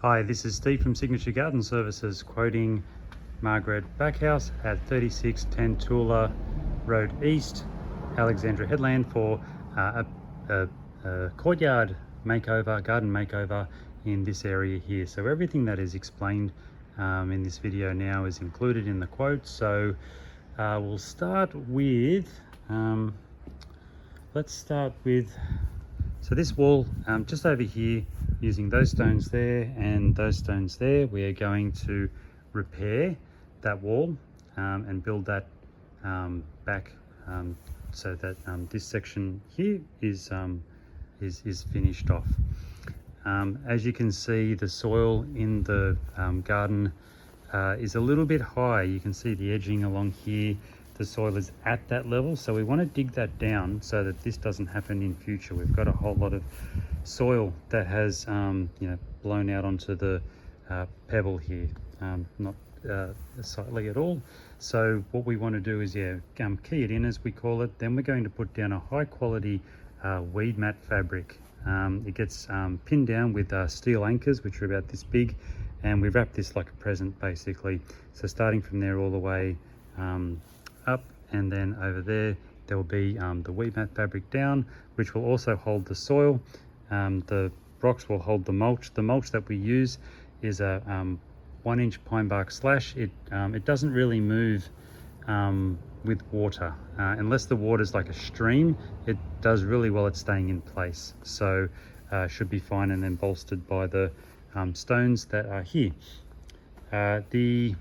Hi, this is Steve from Signature Garden Services quoting Margaret Backhouse at 36 Tantula Road East, Alexandria Headland for a courtyard makeover, garden makeover in this area here. So everything that is explained in this video now is included in the quote. So we'll start with, let's start with, so this wall just over here, using those stones there and those stones there, we are going to repair that wall and build that back so that this section here is finished off. As you can see, the soil in the garden is a little bit high. You can see the edging along here. The soil is at that level, so we want to dig that down so that this doesn't happen in future. We've got a whole lot of soil that has blown out onto the pebble here, not slightly at all. So what we want to do is key it in, as we call it. Then we're going to put down a high quality weed mat fabric. It gets pinned down with steel anchors, which are about this big, and we wrap this like a present basically. So starting from there all the way up, and then over there will be the weed mat fabric down, which will also hold the soil. The rocks will hold the mulch. The mulch that we use is a 1-inch pine bark slash. It doesn't really move with water unless the water is like a stream. It does really well at staying in place, so should be fine, and then bolstered by the stones that are here. The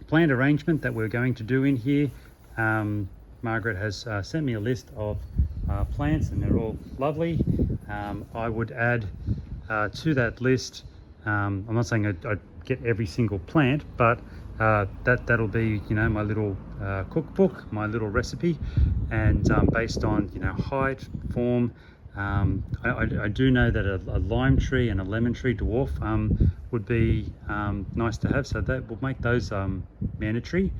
plant arrangement that we're going to do in here, Margaret has sent me a list of plants, and they're all lovely. I would add to that list, I'm not saying I'd get every single plant, but that'll be my little cookbook, my little recipe, and based on height, form. I do know that a lime tree and a lemon tree dwarf would be nice to have, so that will make those mandatory.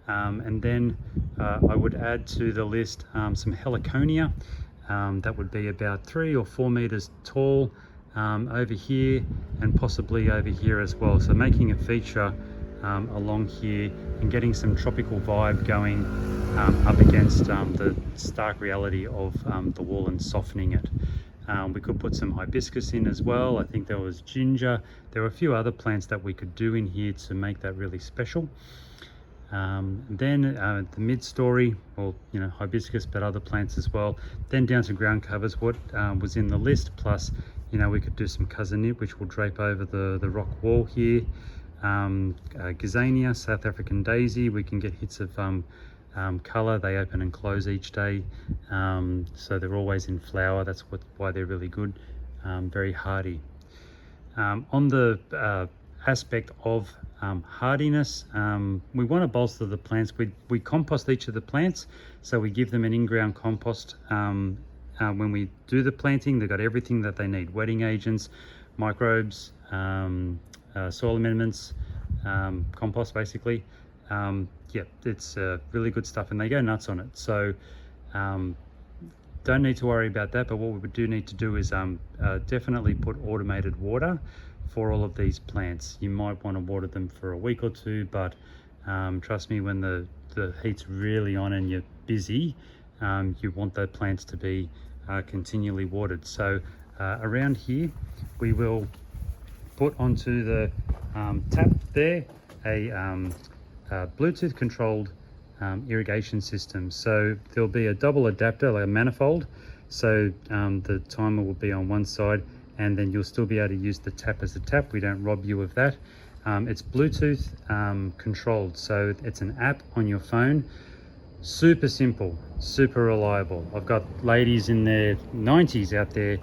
And then I would add to the list some heliconia. That would be about 3 or 4 meters tall over here, and possibly over here as well. So making a feature along here and getting some tropical vibe going up against the stark reality of the wall and softening it. We could put some hibiscus in as well. I think there was ginger. There were a few other plants that we could do in here to make that really special. Then the mid-story, well, hibiscus, but other plants as well. Then down to ground covers, what was in the list, plus we could do some cousinit, which will drape over the rock wall here. Gazania, South African daisy, we can get hits of colour. They open and close each day, so they're always in flower. That's why they're really good, very hardy. On the aspect of hardiness, we want to bolster the plants. We compost each of the plants, so we give them an in-ground compost. When we do the planting, they've got everything that they need: wetting agents, microbes, soil amendments, compost basically. It's really good stuff, and they go nuts on it. So don't need to worry about that, but what we do need to do is definitely put automated water for all of these plants. You might want to water them for a week or two, but trust me, when the heat's really on and you're busy, you want the plants to be continually watered. So around here we will put onto the tap there a Bluetooth controlled irrigation system. So there'll be a double adapter, like a manifold, so the timer will be on one side, and then you'll still be able to use the tap as a tap. We don't rob you of that. It's Bluetooth controlled, so it's an app on your phone. Super simple, super reliable. I've got ladies in their 90s out there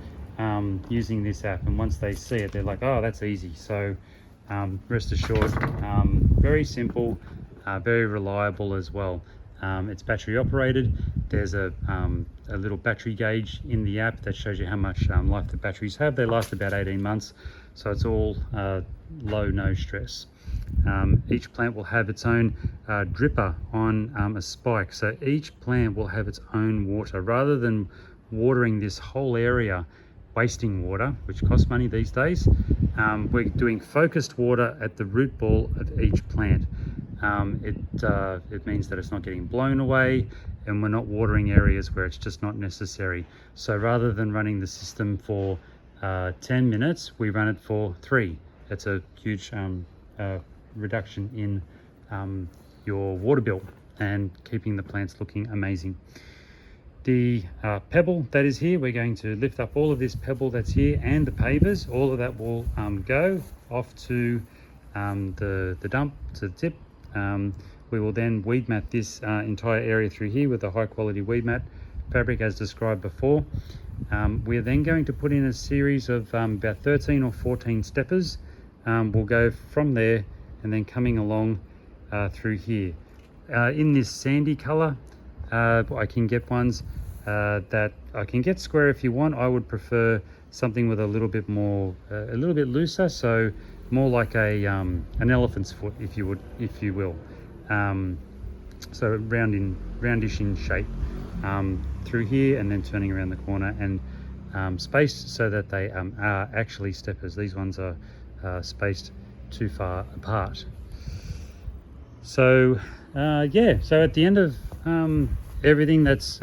using this app, and once they see it, they're like, oh, that's easy. So rest assured, very simple, very reliable as well. It's battery operated. There's a little battery gauge in the app that shows you how much life the batteries have. They last about 18 months, so it's all low, no stress. Each plant will have its own dripper on a spike, so each plant will have its own water. Rather than watering this whole area wasting water, which costs money these days. We're doing focused water at the root ball of each plant. It means that it's not getting blown away, and we're not watering areas where it's just not necessary. So rather than running the system for 10 minutes, we run it for 3. That's a huge reduction in your water bill and keeping the plants looking amazing. The pebble that is here, we're going to lift up all of this pebble that's here and the pavers. All of that will go off to the dump, to the tip. We will then weed mat this entire area through here with a high quality weed mat fabric as described before. We're then going to put in a series of about 13 or 14 steppers. We'll go from there and then coming along through here. In this sandy color, I can get ones that I can get square if you want. I would prefer something with a little bit more, a little bit looser, so more like a an elephant's foot, if you will. So roundish in shape through here, and then turning around the corner, and spaced so that they are actually steppers. These ones are spaced too far apart. So yeah, so at the end of everything that's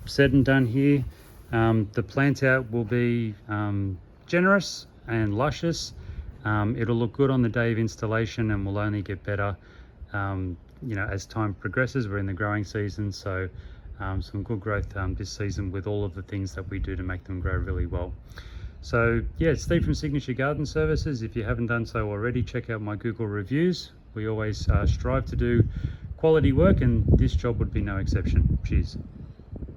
said and done here, the plant out will be generous and luscious. It'll look good on the day of installation and will only get better you know, as time progresses. We're in the growing season, so some good growth this season with all of the things that we do to make them grow really well. So yeah, it's Steve from Signature Garden Services. If you haven't done so already, check out my Google reviews. We always strive to do quality work, and this job would be no exception. Cheers.